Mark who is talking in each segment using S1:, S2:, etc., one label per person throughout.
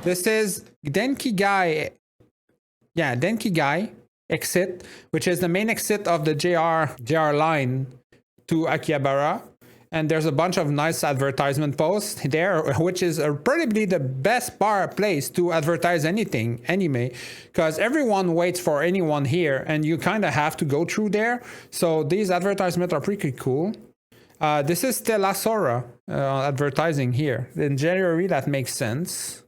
S1: This is Denki Gai. Yeah, Denki Gai exit, which is the main exit of the JR line to Akihabara. And there's a bunch of nice advertisement posts there, which is probably the best place to advertise anything, anime, because everyone waits for anyone here, and you kind of have to go through there. So these advertisements are pretty cool. This is Stella Sora advertising here. In January, that makes sense.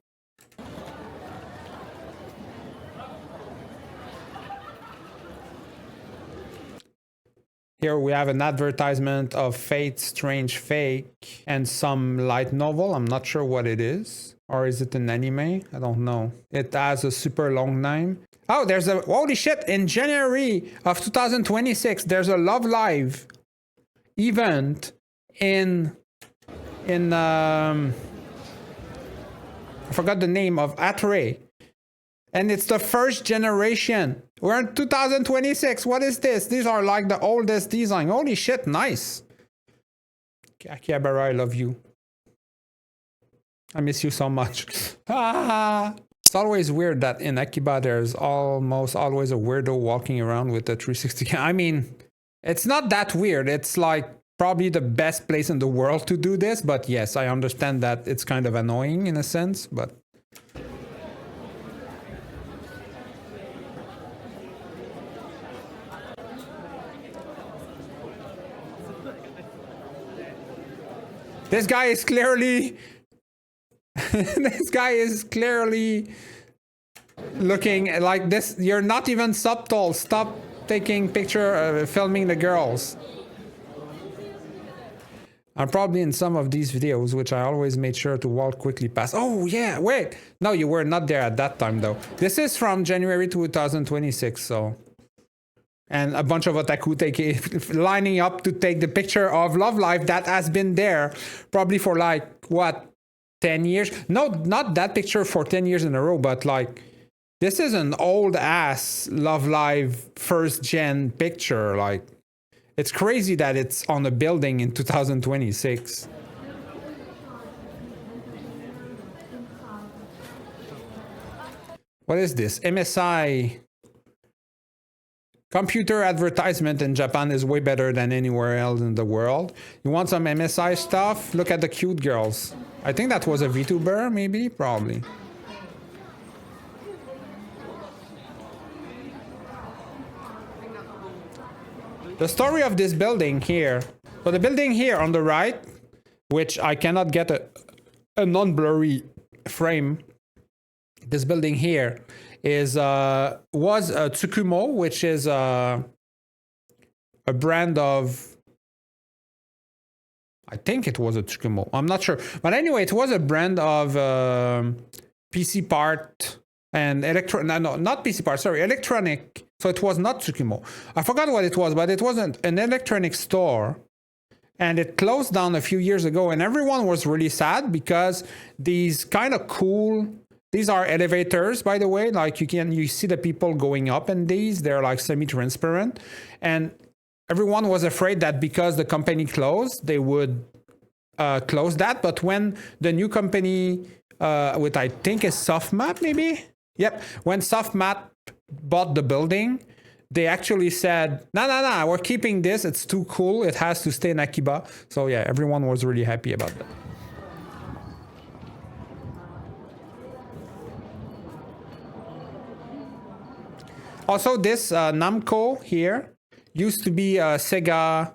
S1: Here we have an advertisement of Fate Strange Fake and some light novel. I'm not sure what it is. Or is it an anime? I don't know. It has a super long name. Oh, there's a... Holy shit! In January of 2026, there's a Love Live event in I forgot the name of Atre. And it's the first generation. We're in 2026. What is this? These are like the oldest design. Holy shit, nice. Akihabara, I love you. I miss you so much. It's always weird that in Akiba there's almost always a weirdo walking around with a 360. I mean, it's not that weird. It's like probably the best place in the world to do this. But yes, I understand that it's kind of annoying in a sense, but... This guy is clearly... this guy is clearly looking like this. You're not even subtle. Stop taking picture, filming the girls. I'm probably in some of these videos, which I always made sure to walk quickly past. Oh, yeah, wait. No, you were not there at that time, though. This is from January 2026, so... And a bunch of otaku lining up to take the picture of Love Life that has been there probably for like, what, 10 years? No, not that picture for 10 years in a row, but like, this is an old ass Love Live first gen picture. Like, it's crazy that it's on a building in 2026. What is this? MSI... Computer advertisement in Japan is way better than anywhere else in the world. You want some MSI stuff? Look at the cute girls. I think that was a VTuber, maybe? Probably. The story of this building here. So the building here on the right, which I cannot get a non-blurry frame. This building here is was Tsukumo, which is a brand of... I think it was a Tsukumo. I'm not sure. But anyway, it was a brand of PC part and no, not PC part, sorry, electronic. So it was not Tsukumo. I forgot what it was, but it wasn't an electronic store. And it closed down a few years ago, and everyone was really sad because these kind of cool... These are elevators, by the way. Like you see the people going up in these. They're like semi-transparent, and everyone was afraid that because the company closed, they would close that. But when the new company, with I think is Softmap, maybe. Yep. When Softmap bought the building, they actually said, no, we're keeping this. It's too cool. It has to stay in Akiba. So yeah, everyone was really happy about that. Also, this Namco here used to be a Sega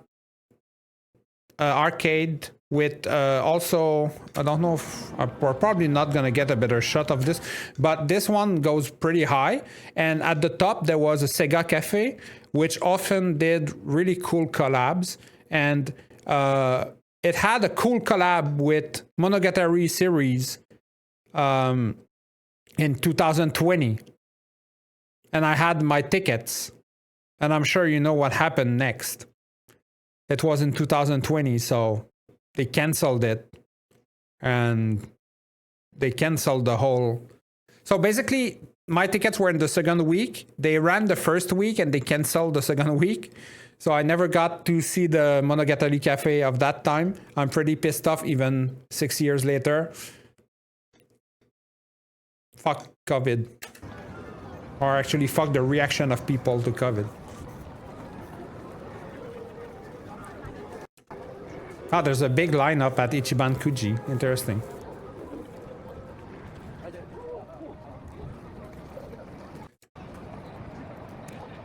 S1: arcade with also, I don't know if we're probably not going to get a better shot of this, but this one goes pretty high. And at the top, there was a Sega cafe, which often did really cool collabs. And it had a cool collab with Monagatari series in 2020. And I had my tickets, and I'm sure you know what happened next. It was in 2020, so they canceled it, and they canceled the whole... So basically, my tickets were in the second week. They ran the first week, and they canceled the second week. So I never got to see the Monogatari Cafe of that time. I'm pretty pissed off, even 6 years later. fuck COVID. Or actually fuck the reaction of people to COVID. Ah, there's a big lineup at Ichiban Kuji. Interesting.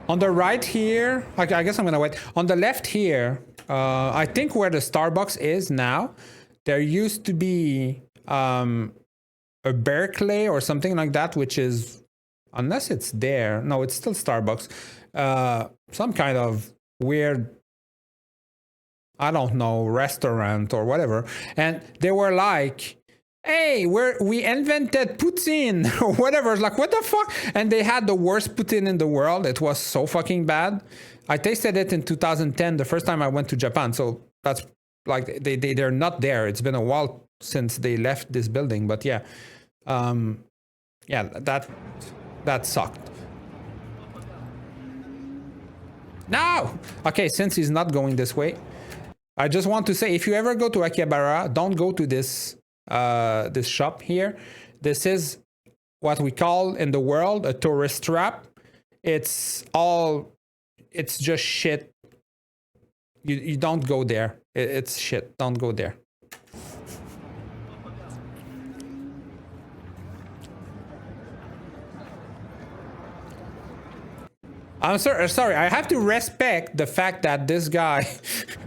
S1: On the right here, I guess I'm gonna wait. On the left here, I think where the Starbucks is now, there used to be a Berkeley or something like that, which is, unless it's there, no, it's still Starbucks. Some kind of weird, I don't know, restaurant or whatever. And they were like, hey, we invented Poutine or whatever. It's like, what the fuck? And they had the worst Poutine in the world. It was so fucking bad. I tasted it in 2010, the first time I went to Japan. So that's like, they're not there. It's been a while since they left this building. But yeah, yeah, that sucked. No! Okay, since he's not going this way, I just want to say, if you ever go to Akihabara, don't go to this this shop here. This is what we call in the world a tourist trap. It's just shit. You don't go there. It's shit. Don't go there. I'm sorry, I have to respect the fact that this guy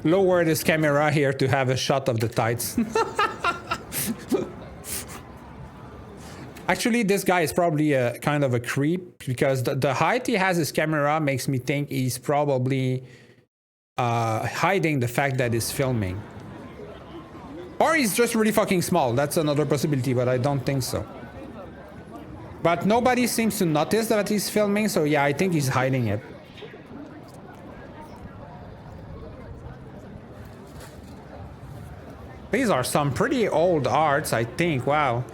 S1: lowered his camera here to have a shot of the tights. Actually, this guy is probably a kind of a creep, because the height he has his camera makes me think he's probably hiding the fact that he's filming. Or he's just really fucking small. That's another possibility, but I don't think so. But nobody seems to notice that he's filming, so yeah, I think he's hiding it. These are some pretty old arts, I think. Wow.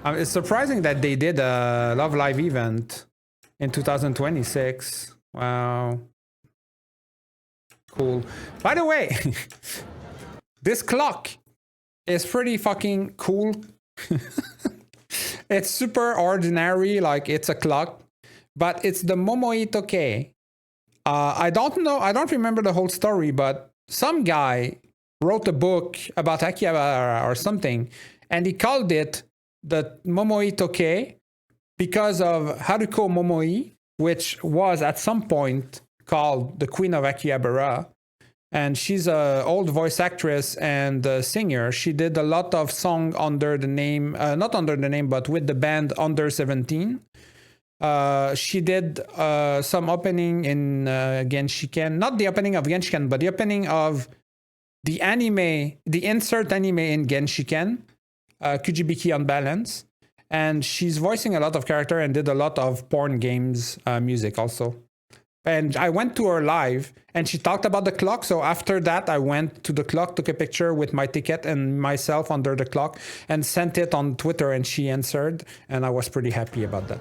S1: It's surprising that they did a Love Live event in 2026. Wow. Cool. By the way, this clock is pretty fucking cool. It's super ordinary, like it's a clock, but it's the Momoi Tokei. I don't know, I don't remember the whole story, but some guy wrote a book about Akihabara or something, and he called it the Momoi Tokei because of Haruko Momoi, which was at some point called the Queen of Akihabara. And she's an old voice actress and a singer. She did a lot of song under the name, not under the name, but with the band Under 17. She did some opening in Genshiken, not the opening of Genshiken, but the opening of the anime, the insert anime in Genshiken, Kujibiki Unbalance. And she's voicing a lot of character and did a lot of porn games music also. And I went to her live and she talked about the clock. So after that, I went to the clock, took a picture with my ticket and myself under the clock and sent it on Twitter, and she answered. And I was pretty happy about that.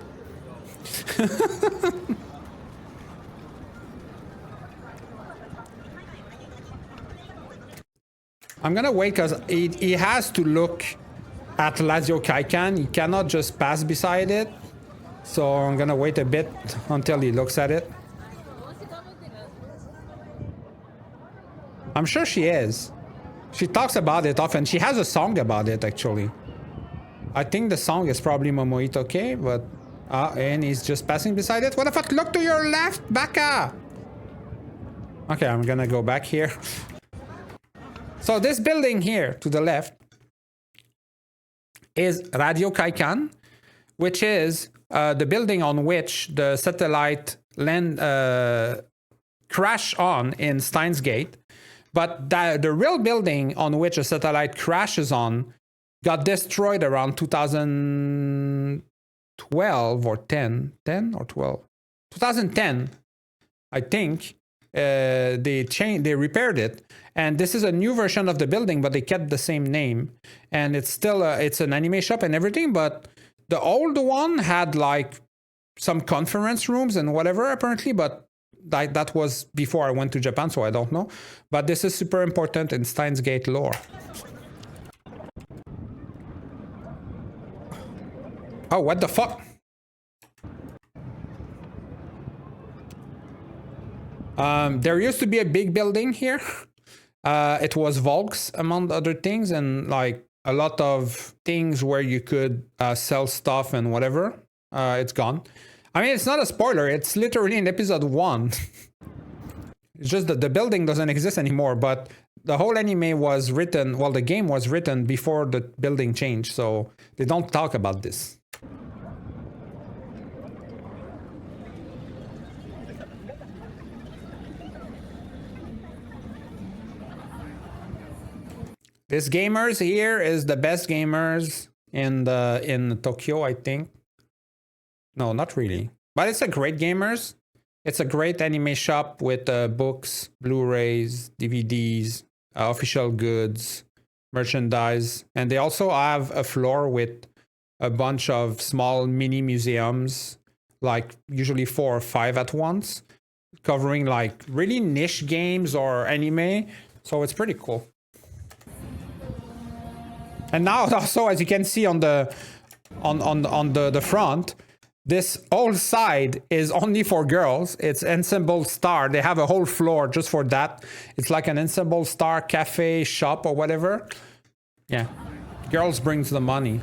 S1: I'm going to wait because he has to look at Lazio Kaikan. He cannot just pass beside it. So I'm going to wait a bit until he looks at it. I'm sure she is. She talks about it often. She has a song about it, actually. I think the song is probably Momoi Tokei, but... and he's just passing beside it. What the fuck? Look to your left, Baka! Okay, I'm gonna go back here. So this building here, to the left, is Radio Kaikan, which is the building on which the satellite crashed on in Steins Gate. But the real building on which a satellite crashes on got destroyed around 2012 or 10 or 12. 2010, I think. They repaired it. And this is a new version of the building, but they kept the same name. And it's still, it's an anime shop and everything, but the old one had like some conference rooms and whatever apparently, but that was before I went to Japan, so I don't know. But this is super important in Steins Gate lore. Oh, what the fuck? There used to be a big building here. It was Volks, among other things, and like a lot of things where you could sell stuff and whatever. It's gone. I mean, it's not a spoiler. It's literally in episode 1. It's just that the building doesn't exist anymore, but the whole anime was written, well, the game was written before the building changed, so they don't talk about this. This gamers here is the best gamers in Tokyo, I think. No, not really. But it's a great gamers. It's a great anime shop with books, Blu-rays, DVDs, official goods, merchandise. And they also have a floor with a bunch of small mini museums, like usually 4 or 5 at once, covering like really niche games or anime. So it's pretty cool. And now also, as you can see on the front, this whole side is only for girls. It's Ensemble Star. They have a whole floor just for that. It's like an Ensemble Star cafe shop or whatever. Yeah, girls brings the money.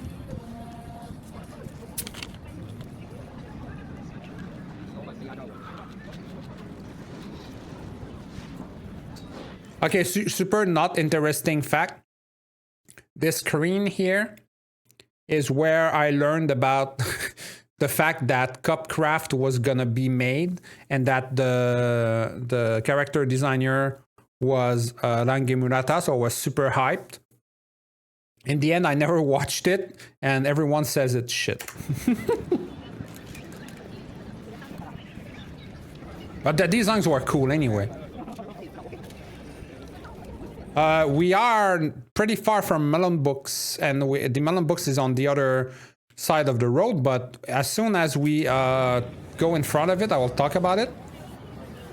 S1: Okay, super not interesting fact. This screen here is where I learned about the fact that Cupcraft was gonna be made, and that the character designer was Murata, so I was super hyped. In the end, I never watched it, and everyone says it's shit. But the designs were cool anyway. We are pretty far from Melonbooks, and the Melonbooks is on the other side of the road, but as soon as we go in front of it, I will talk about it.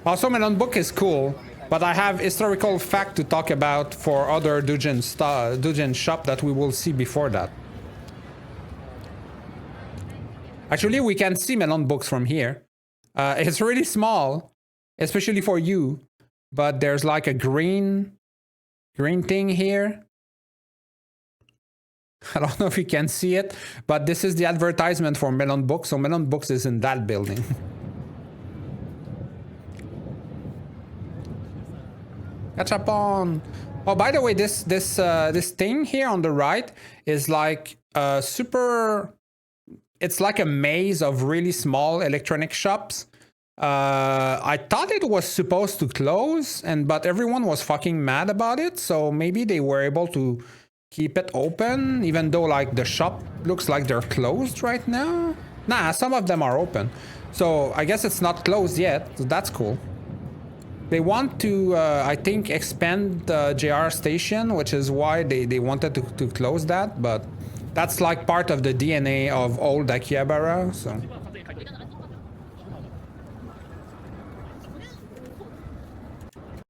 S1: Also, Melonbook is cool, but I have historical fact to talk about for other Doujin shop that we will see before that. Actually, we can see Melonbooks from here. It's really small, especially for you, but there's like a green thing here. I don't know if you can see it, but this is the advertisement for Melonbooks. So Melonbooks is in that building. Gachapon. Oh, by the way, this thing here on the right is like super. It's like a maze of really small electronic shops. I thought it was supposed to close, but everyone was fucking mad about it. So maybe they were able to keep it open, even though like the shop looks like they're closed right now. Nah, some of them are open. So I guess it's not closed yet. So that's cool. They want to, I think, expand the JR station, which is why they wanted to close that. But that's like part of the DNA of old Akihabara. So.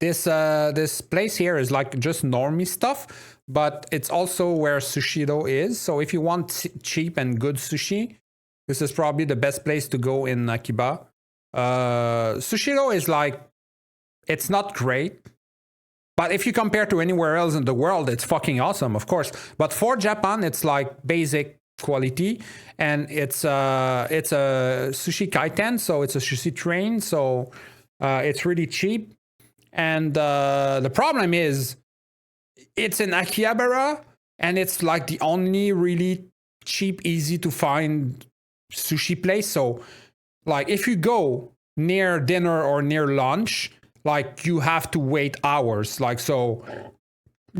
S1: This place here is like just normie stuff, but it's also where Sushiro is. So if you want cheap and good sushi, this is probably the best place to go in Akiba. Sushiro is like, it's not great, but if you compare to anywhere else in the world, it's fucking awesome, of course. But for Japan, it's like basic quality, and it's a sushi kaiten, so it's a sushi train, so it's really cheap. And the problem is, it's in Akihabara, and it's like the only really cheap, easy to find sushi place. So, like, if you go near dinner or near lunch, like, you have to wait hours. Like, so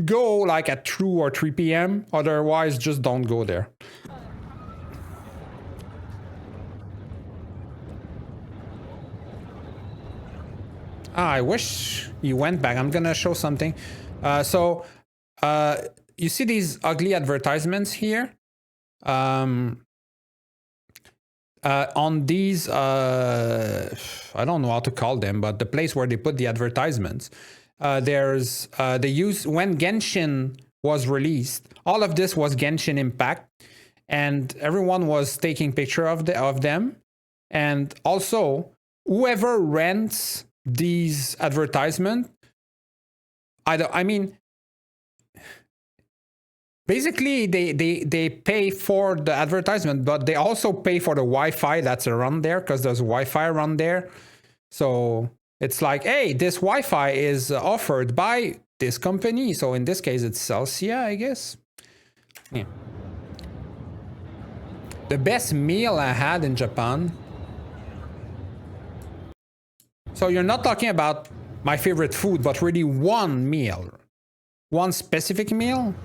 S1: go like at 2 or 3 p.m. Otherwise, just don't go there. I wish you went back. I'm gonna show something. You see these ugly advertisements here? On these, I don't know how to call them, but the place where they put the advertisements, they use, when Genshin was released, all of this was Genshin Impact. and everyone was taking picture of them. And also, whoever rents these advertisements, I mean, basically they pay for the advertisement, but they also pay for the Wi-Fi that's around there, because there's Wi-Fi around there. So it's like, hey, this Wi-Fi is offered by this company. So in this case, it's Celsia, I guess. Yeah. The best meal I had in Japan. So you're not talking about my favorite food, but really one meal. One specific meal?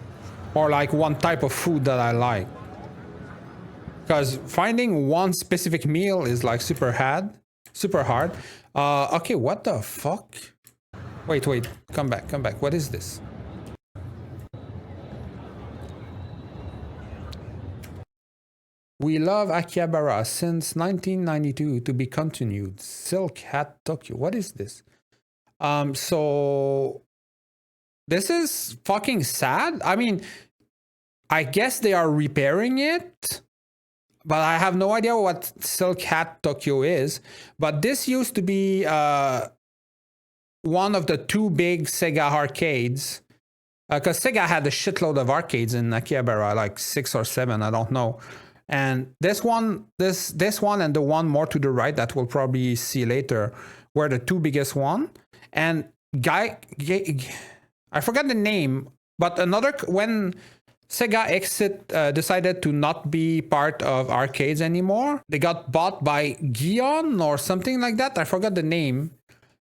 S1: Or like one type of food that I like? Because finding one specific meal is like super hard. Okay, what the fuck? Wait, come back. What is this? We love Akihabara since 1992 to be continued. Silk Hat Tokyo. What is this? So this is fucking sad. I mean, I guess they are repairing it, but I have no idea what Silk Hat Tokyo is. But this used to be one of the two big Sega arcades. Because Sega had a shitload of arcades in Akihabara, like 6 or 7, I don't know. And this one and the one more to the right that we'll probably see later were the two biggest one. And I forgot the name, but when Sega decided to not be part of arcades anymore, they got bought by Gion or something like that. I forgot the name.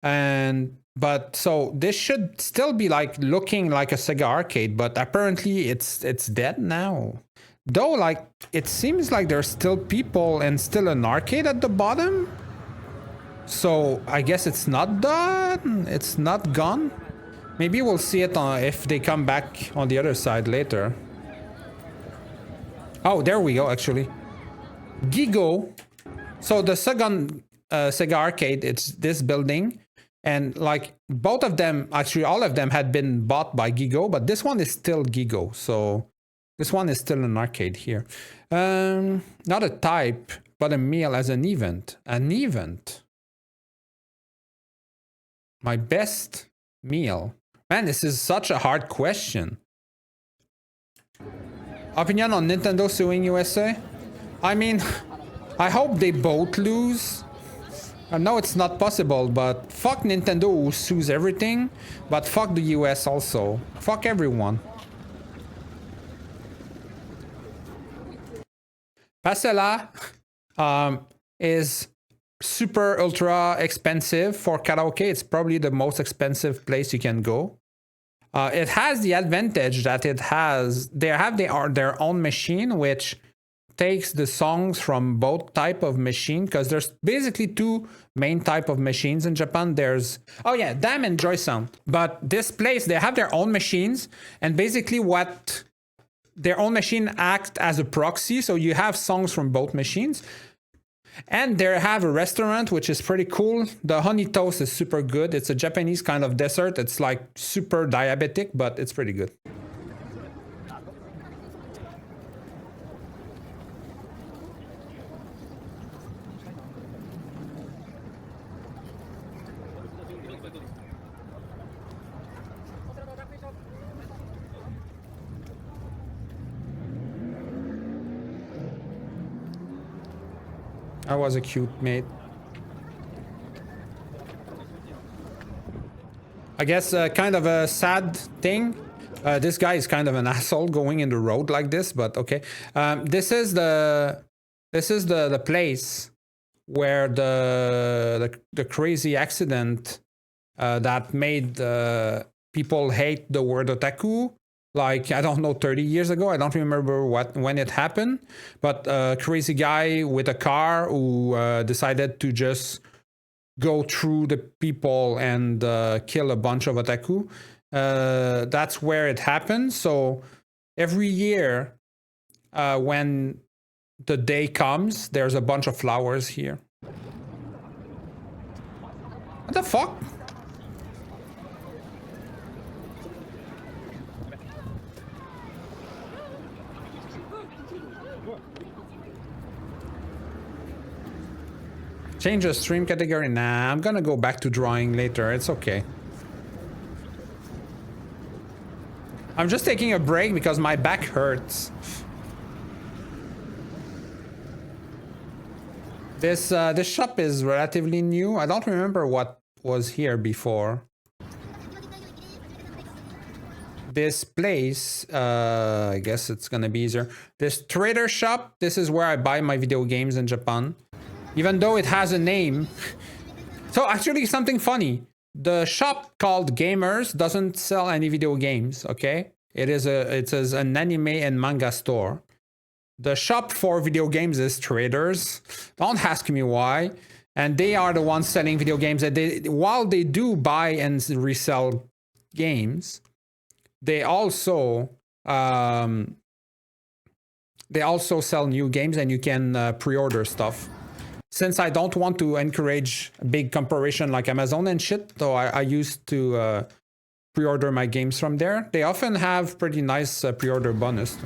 S1: But so this should still be like looking like a Sega arcade, but apparently it's dead now. Though, like, it seems like there's still people and still an arcade at the bottom. So I guess it's not done. It's not gone. Maybe we'll see it if they come back on the other side later. Oh, there we go, actually. Gigo. So the second Sega arcade, it's this building. And like both of them, actually all of them had been bought by Gigo, but this one is still Gigo. So this one is still an arcade here. Not a type, but a meal as an event. An event. My best meal. Man, this is such a hard question. Opinion on Nintendo suing USA? I mean, I hope they both lose. I know it's not possible, but fuck Nintendo who sues everything, but fuck the US also. Fuck everyone. Pasela is super ultra expensive for karaoke. It's probably the most expensive place you can go. It has the advantage that they have their own machine, which takes the songs from both type of machine, because there's basically two main type of machines in Japan. There's, oh yeah, Damn and Joy Sound. But this place, they have their own machines, and basically what their own machine act as a proxy, so you have songs from both machines. And they have a restaurant, which is pretty cool. The honey toast is super good. It's a Japanese kind of dessert. It's like super diabetic, but it's pretty good. I was a cute mate. I guess kind of a sad thing. This guy is kind of an asshole going in the road like this, but okay. This is the place where the crazy accident that made people hate the word otaku. Like, I don't know, 30 years ago. I don't remember when it happened. But a crazy guy with a car who decided to just go through the people and kill a bunch of otaku. That's where it happened. So every year when the day comes, there's a bunch of flowers here. What the fuck? Change the stream category. Nah, I'm gonna go back to drawing later. It's okay. I'm just taking a break because my back hurts. This shop is relatively new. I don't remember what was here before. This place, I guess it's gonna be easier. This trader shop, this is where I buy my video games in Japan. Even though it has a name. So actually something funny. The shop called Gamers doesn't sell any video games, okay? It is an anime and manga store. The shop for video games is Traders. Don't ask me why. And they are the ones selling video games. While they do buy and resell games, they also sell new games, and you can pre-order stuff. Since I don't want to encourage big comparison like Amazon and shit, though I used to pre-order my games from there. They often have pretty nice pre-order bonus.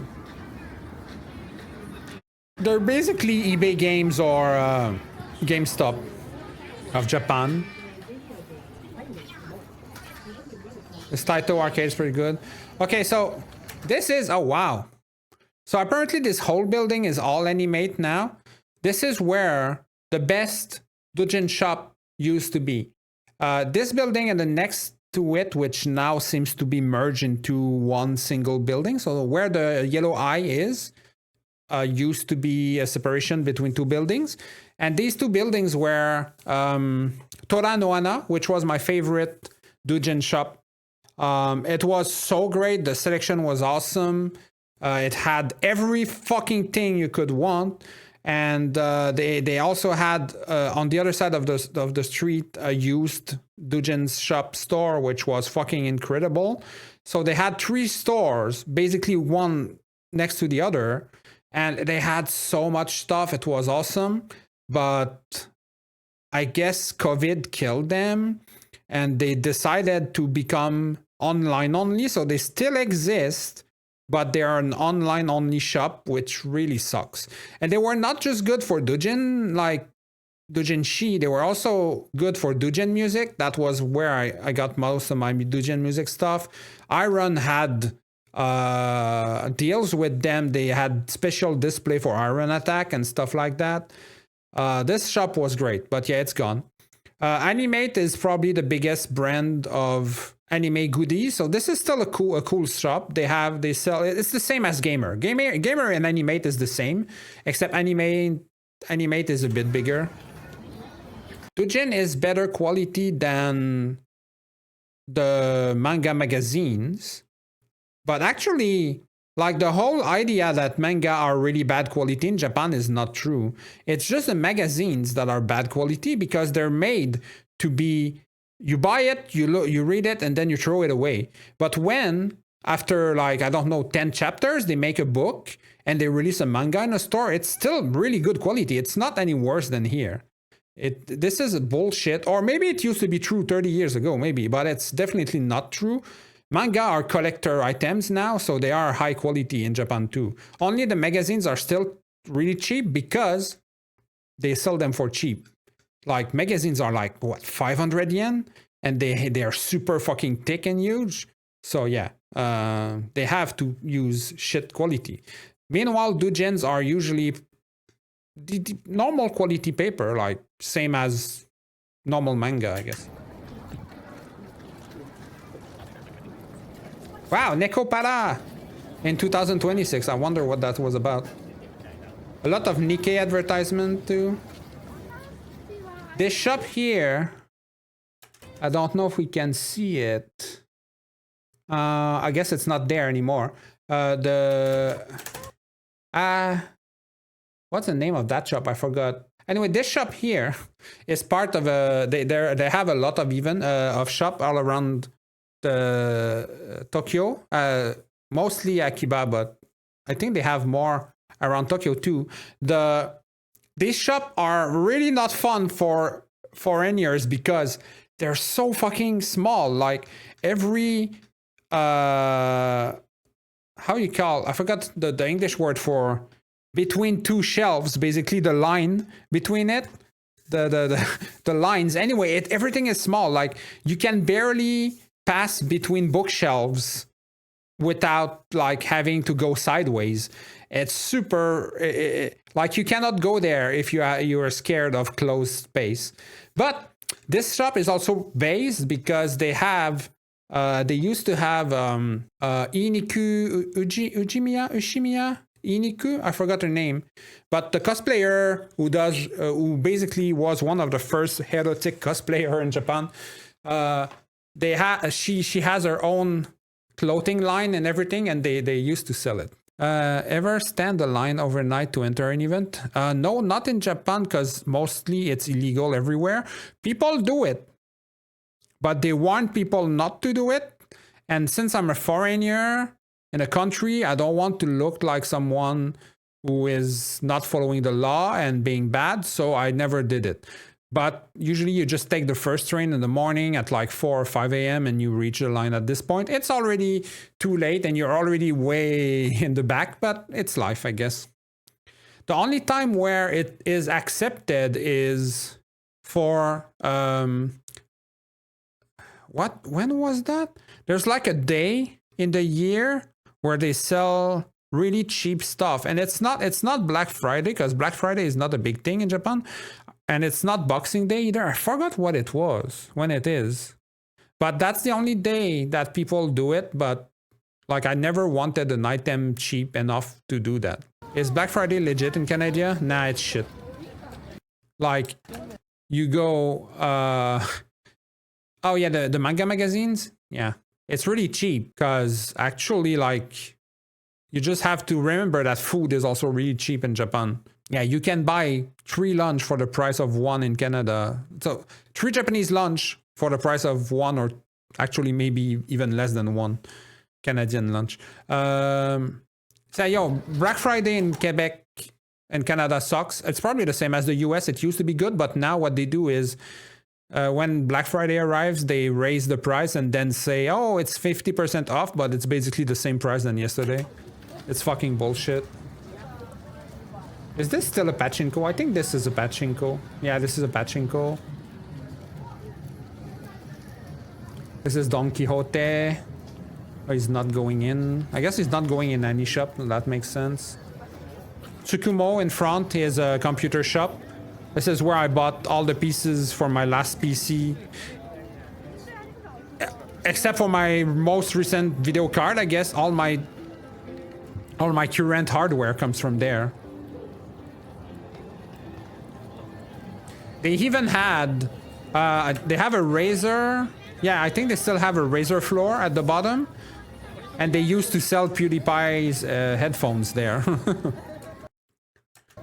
S1: They're basically eBay Games or GameStop of Japan. This Taito arcade is pretty good. Okay, so this is, oh wow. So apparently this whole building is all Animate now. This is where the best doujin shop used to be. This building and the next to it, which now seems to be merged into one single building. So where the yellow eye is, used to be a separation between two buildings. And these two buildings were Toranoana, which was my favorite doujin shop. It was so great. The selection was awesome. It had every fucking thing you could want. And they also had on the other side of the street a used doujin shop store, which was fucking incredible. So they had 3 stores, basically one next to the other, and they had so much stuff. It was awesome, but I guess COVID killed them, and they decided to become online only. So they still exist, but they are an online only shop, which really sucks. And they were not just good for doujin, like doujinshi, they were also good for doujin music. That was where I got most of my doujin music stuff. Iron had deals with them. They had special display for Iron Attack and stuff like that. This shop was great, but yeah, it's gone. Animate is probably the biggest brand of anime goodies, so this is still a cool shop. They sell, it's the same as Gamer and Animate is the same, except Animate is a bit bigger. Doujin is better quality than the manga magazines, but actually, like, the whole idea that manga are really bad quality in Japan is not true. It's just the magazines that are bad quality because they're made to be, you buy it, you read it, and then you throw it away. But when, after, like, I don't know, 10 chapters, they make a book and they release a manga in a store, it's still really good quality. It's not any worse than here. This is bullshit. Or maybe it used to be true 30 years ago, maybe, but it's definitely not true. Manga are collector items now, so they are high quality in Japan too. Only the magazines are still really cheap because they sell them for cheap. Like, magazines are like, what, 500 yen? And they are super fucking thick and huge. So yeah, they have to use shit quality. Meanwhile, doujins are usually the normal quality paper, like same as normal manga, I guess. Wow, Nekopara in 2026. I wonder what that was about. A lot of Nikkei advertisement too. This shop here, I don't know if we can see it. I guess it's not there anymore. What's the name of that shop? I forgot. Anyway, this shop here is part of a. They have a lot of of shop all around the Tokyo, mostly Akihabara, but I think they have more around Tokyo too. These shops are really not fun for foreigners because they're so fucking small. Like, every how you call, I forgot the English word for between two shelves, basically the line between it, the lines. Anyway, everything is small. Like you can barely pass between bookshelves without like having to go sideways. It's super like you cannot go there if you are scared of closed space. But this shop is also based because they have they used to have Iniku Ushimiya Iniku, I forgot her name, but the cosplayer who basically was one of the first erotic cosplayer in Japan. She has her own clothing line and everything, and they used to sell it. Ever stand the line overnight to enter an event? No, not in Japan, because mostly it's illegal everywhere. People do it, but they want people not to do it. And since I'm a foreigner in a country, I don't want to look like someone who is not following the law and being bad, so I never did it. But usually you just take the first train in the morning at like 4 or 5 a.m. and you reach the line at this point. It's already too late and you're already way in the back, but it's life, I guess. The only time where it is accepted is for, when was that? There's like a day in the year where they sell really cheap stuff. And it's not Black Friday, because Black Friday is not a big thing in Japan. And it's not Boxing Day either. I forgot what it was, when it is. But that's the only day that people do it. But like I never wanted an item cheap enough to do that. Is Black Friday legit in Canada? Nah, it's shit. Like you go, oh yeah, the manga magazines? Yeah. It's really cheap because actually like you just have to remember that food is also really cheap in Japan. Yeah, you can buy 3 lunch for the price of 1 in Canada. So 3 Japanese lunch for the price of 1, or actually maybe even less than 1 Canadian lunch. So yo, Black Friday in Quebec and Canada sucks. It's probably the same as the US. It used to be good, but now what they do is when Black Friday arrives, they raise the price and then say, oh, it's 50% off, but it's basically the same price than yesterday. It's fucking bullshit. Is this still a pachinko? I think this is a pachinko. Yeah, this is a pachinko. This is Don Quixote. Oh, he's not going in. I guess he's not going in any shop. That makes sense. Tsukumo in front is a computer shop. This is where I bought all the pieces for my last PC. Except for my most recent video card, I guess all my current hardware comes from there. They even had, they have a Razer. Yeah, I think they still have a Razer floor at the bottom. And they used to sell PewDiePie's headphones there.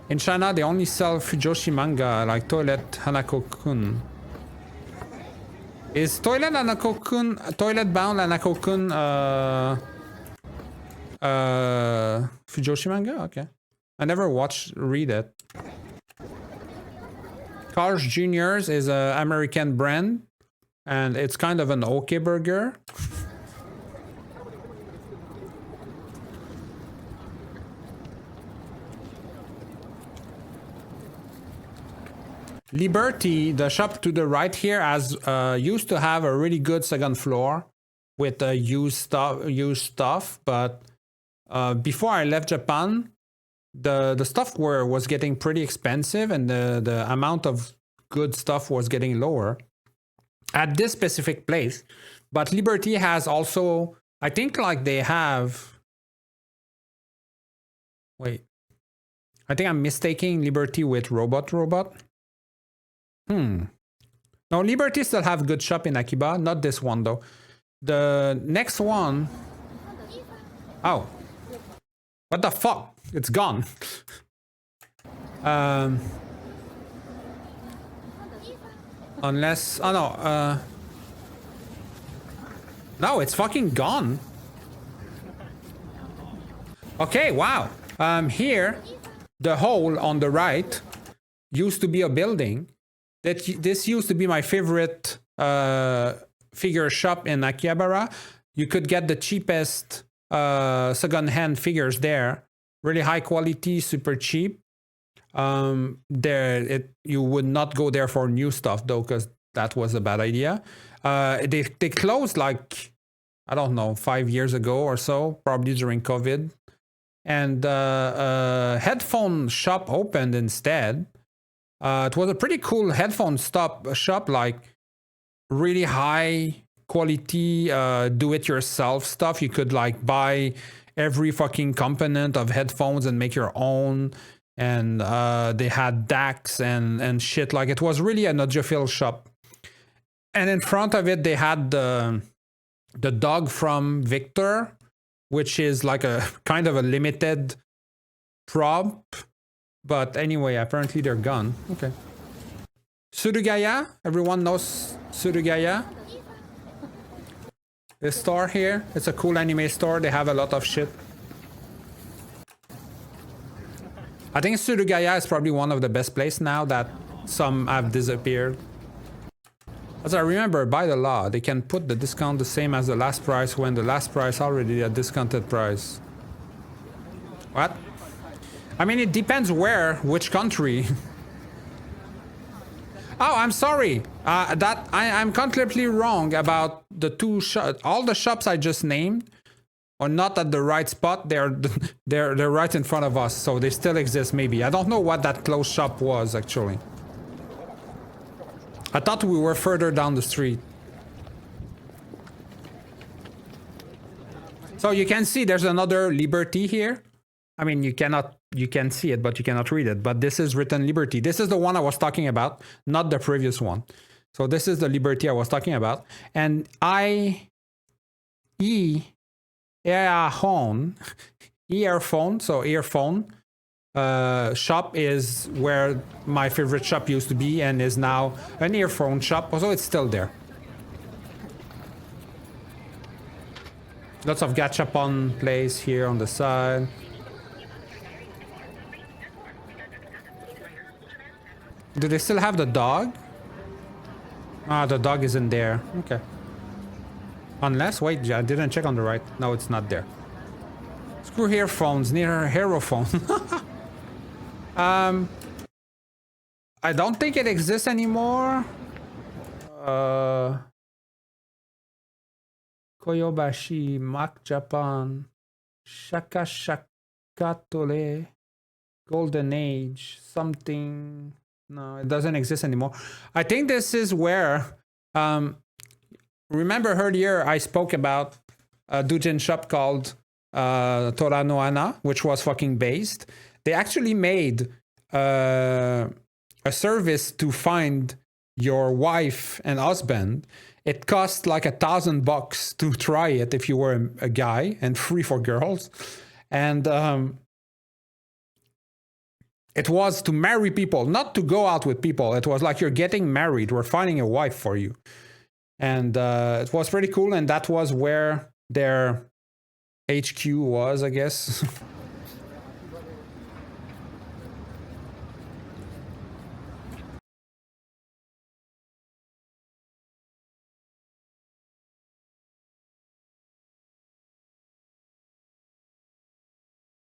S1: In China, they only sell Fujoshi manga, like Toilet Hanako-kun. Is Toilet Hanako-kun, Toilet Bound Hanako-kun, Fujoshi manga? Okay. I never read it. Carl's Jr.'s is an American brand, and it's kind of an okay burger. Liberty, the shop to the right here, has used to have a really good second floor with used stuff, but before I left Japan, the stuff was getting pretty expensive, and the amount of good stuff was getting lower at this specific place. But Liberty has also, I think, like they have, wait, I think I'm mistaking Liberty with Robot. No, Liberty still have good shop in Akiba, not this one though. The next one, oh, what the fuck? It's gone. Unless, oh no, no, it's fucking gone. Okay, wow. Here, the hole on the right used to be a building. This used to be my favorite figure shop in Akihabara. You could get the cheapest second-hand figures there. Really high quality, super cheap. You would not go there for new stuff though, because that was a bad idea. They closed like, I don't know, 5 years ago or so, probably during COVID. And headphone shop opened instead. It was a pretty cool headphone shop, like really high quality do-it-yourself stuff. You could like buy every fucking component of headphones and make your own. And they had DACs and shit. Like, it was really an audiophile shop. And in front of it, they had the dog from Victor, which is like a kind of a limited prop. But anyway, apparently they're gone. Okay. Surugaya. Everyone knows Surugaya. This store here. It's a cool anime store. They have a lot of shit. I think Surugaya is probably one of the best places now that some have disappeared. As I remember, by the law, they can put the discount the same as the last price when the last price already a discounted price. What? I mean, it depends which country. Oh, I'm sorry. I'm completely wrong about the two shops. All the shops I just named are not at the right spot. They're right in front of us, so they still exist. Maybe I don't know what that closed shop was actually. I thought we were further down the street. So you can see there's another Liberty here. I mean, you can see it, but you cannot read it. But this is written Liberty. This is the one I was talking about, not the previous one. So this is the Liberty I was talking about. And e-Earphone, so earphone shop is where my favorite shop used to be and is now an earphone shop. Also, it's still there. Lots of gachapon plays here on the side. Do they still have the dog? Ah, the dog isn't there. Okay. Unless, wait, I didn't check on the right. No, it's not there. Screw earphones, near hero phone. I don't think it exists anymore. Koyobashi, Mak Japan, Shaka Shakatole, Golden Age, something. No, it doesn't exist anymore. I think this is where, remember earlier I spoke about a doujin shop called Toranoana, which was fucking based. They actually made a service to find your wife and husband. It cost like $1,000 to try it if you were a guy, and free for girls. And it was to marry people, not to go out with people. It was like, you're getting married, we're finding a wife for you. And it was pretty cool, and that was where their HQ was, I guess.